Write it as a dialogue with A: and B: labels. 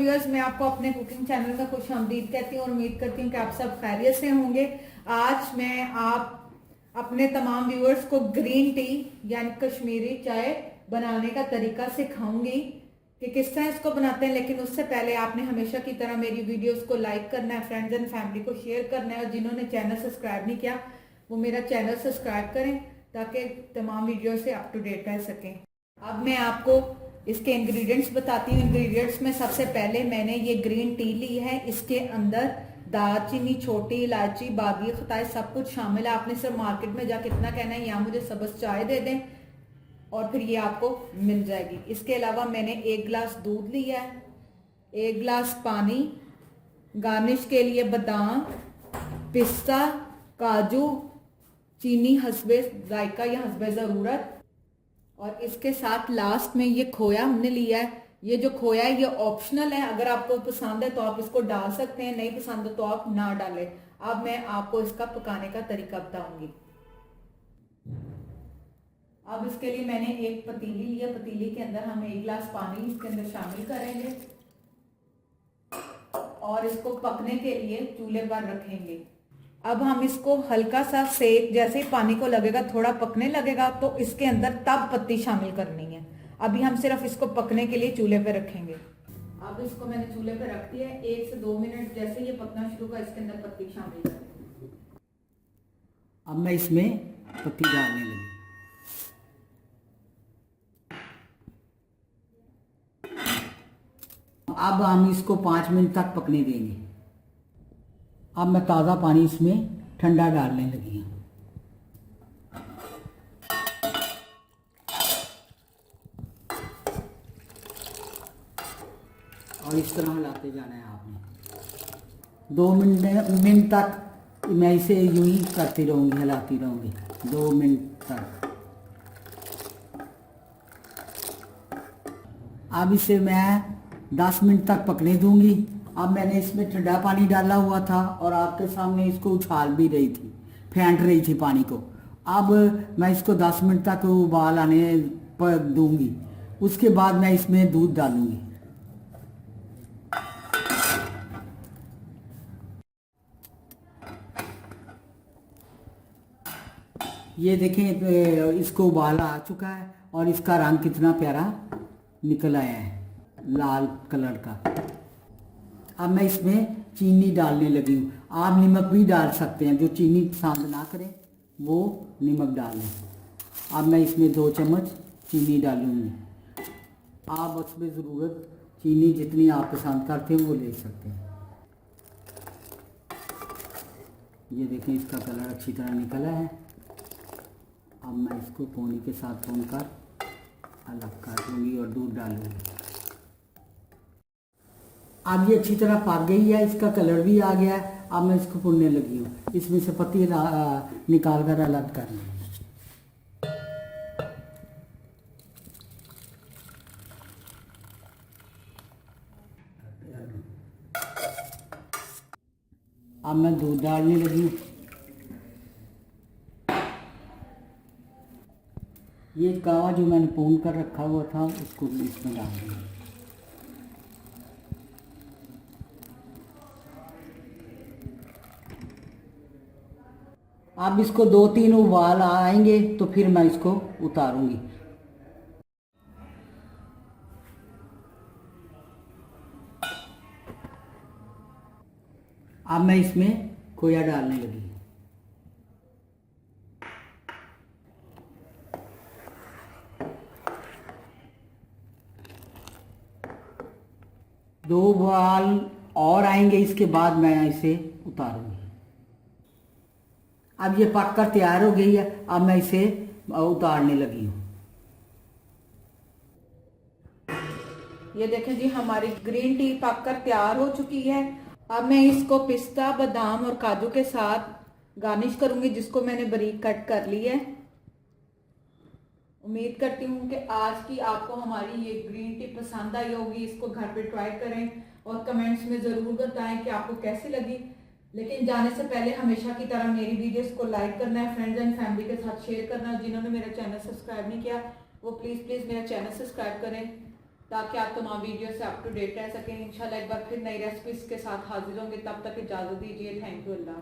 A: Viewers, मैं आपको अपने कुकिंग चैनल में खुशामदीद कहती हूँ और उम्मीद करती हूँ कि आप सब खैरियत से होंगे। आज मैं आप अपने तमाम व्यूअर्स को ग्रीन टी यानी कश्मीरी चाय बनाने का तरीका सिखाऊंगी कि किस तरह इसको बनाते हैं। लेकिन उससे पहले आपने हमेशा की तरह मेरी वीडियोस को लाइक करना है, फ्रेंड्स एंड फैमिली को शेयर करना है, और जिन्होंने चैनल सब्सक्राइब नहीं किया वो मेरा चैनल सब्सक्राइब करें ताकि तमाम वीडियो से अप टू डेट रह सकें। अब मैं आपको इसके इंग्रेडिएंट्स बताती हूँ। इंग्रेडिएंट्स में सबसे पहले मैंने ये ग्रीन टी ली है। इसके अंदर दालचीनी, छोटी इलायची, बागी खताई सब कुछ शामिल है। आपने सिर्फ मार्केट में जाके इतना कहना है यहाँ मुझे सब्ज चाय दे दें और फिर ये आपको मिल जाएगी। इसके अलावा मैंने 1 गिलास दूध लिया है, 1 गिलास पानी, गार्निश के लिए बादाम, पिस्ता, काजू, चीनी हस्बे जायका या हस्बे ज़रूरत, और इसके साथ लास्ट में ये खोया हमने लिया है। ये जो खोया है ये ऑप्शनल है, अगर आपको पसंद है तो आप इसको डाल सकते हैं, नहीं पसंद है तो आप ना डालें। अब मैं आपको इसका पकाने का तरीका बताऊंगी। अब इसके लिए मैंने एक पतीली लिया। पतीली के अंदर हम 1 गिलास पानी इसके अंदर शामिल करेंगे और इसको पकने के लिए चूल्हे पर रखेंगे। अब हम इसको हल्का सा सेक, जैसे ही पानी को लगेगा थोड़ा पकने लगेगा तो इसके अंदर तब पत्ती शामिल करनी है। अभी हम सिर्फ इसको पकने के लिए चूल्हे पे रखेंगे। अब इसको मैंने चूल्हे पे रख दिया है। 1 से 2 मिनट जैसे ये पकना शुरू होगा इसके अंदर पत्ती शामिल कर देंगे।
B: अब मैं इसमें पत्ती डालने लगी। अब हम इसको 5 मिनट तक पकने देंगे। अब मैं ताज़ा पानी इसमें ठंडा डालने लगी हूँ। और इस तरह हिलाते जाना है आपने। 2 मिनट तक मैं इसे यूं ही करती रहूँगी, हिलाती रहूँगी 2 मिनट तक। अब इसे मैं 10 मिनट तक पकने दूंगी। अब मैंने इसमें ठंडा पानी डाला हुआ था और आपके सामने इसको उछाल भी रही थी, फेंट रही थी पानी को। अब मैं इसको 10 मिनट तक उबाल आने पर दूंगी। उसके बाद मैं इसमें दूध डालूंगी। ये देखें, इसको उबाल आ चुका है और इसका रंग कितना प्यारा निकल आया है, लाल कलर का। अब मैं इसमें चीनी डालने लगी हूँ। आप नमक भी डाल सकते हैं, जो चीनी पसंद ना करें वो नमक डाल लें। अब मैं इसमें 2 चम्मच चीनी डालूँगी। आप उसमें ज़रूरत चीनी जितनी आप पसंद करते हैं वो ले सकते हैं। ये देखें इसका कलर अच्छी तरह निकला है। अब मैं इसको पानी के साथ भूनकर अलग कर दूँगी और दूध डालूँगी। अब ये अच्छी तरह पक गई है, इसका कलर भी आ गया है। अब मैं इसको भूनने लगी हूँ। इसमें से पत्ती निकाल कर अलग कर लें। अब मैं दूध डालने लगी हूँ। ये कावा जो मैंने भून कर रखा हुआ था उसको भी इसमें डाल दूँगी। अब इसको 2-3 उबाल आएंगे तो फिर मैं इसको उतारूंगी। अब मैं इसमें खोया डालने लगी। दो उबाल और आएंगे, इसके बाद मैं इसे उतारूंगी। अब ये पककर तैयार हो गई है। अब मैं इसे उतारने लगी हूँ।
A: ये देखें जी, हमारी ग्रीन टी पककर तैयार हो चुकी है। अब मैं इसको पिस्ता, बादाम और काजू के साथ गार्निश करूंगी, जिसको मैंने बारीक कट कर ली है। उम्मीद करती हूँ कि आज की आपको हमारी ये ग्रीन टी पसंद आई होगी। इसको घर पे ट्राई करें और कमेंट्स में ज़रूर बताएं कि आपको कैसी लगी। लेकिन जाने से पहले हमेशा की तरह मेरी वीडियोस को लाइक करना है, फ्रेंड्स एंड फैमिली के साथ शेयर करना है। जिन्होंने मेरा चैनल सब्सक्राइब नहीं किया वो प्लीज़ मेरा चैनल सब्सक्राइब करें ताकि आप तमाम वीडियो से अप टू डेट रह सकें। इंशाल्लाह एक बार फिर नई रेसिपीज के साथ हाजिर होंगे, तब तक इजाजत दीजिए। Thank you. अल्लाह।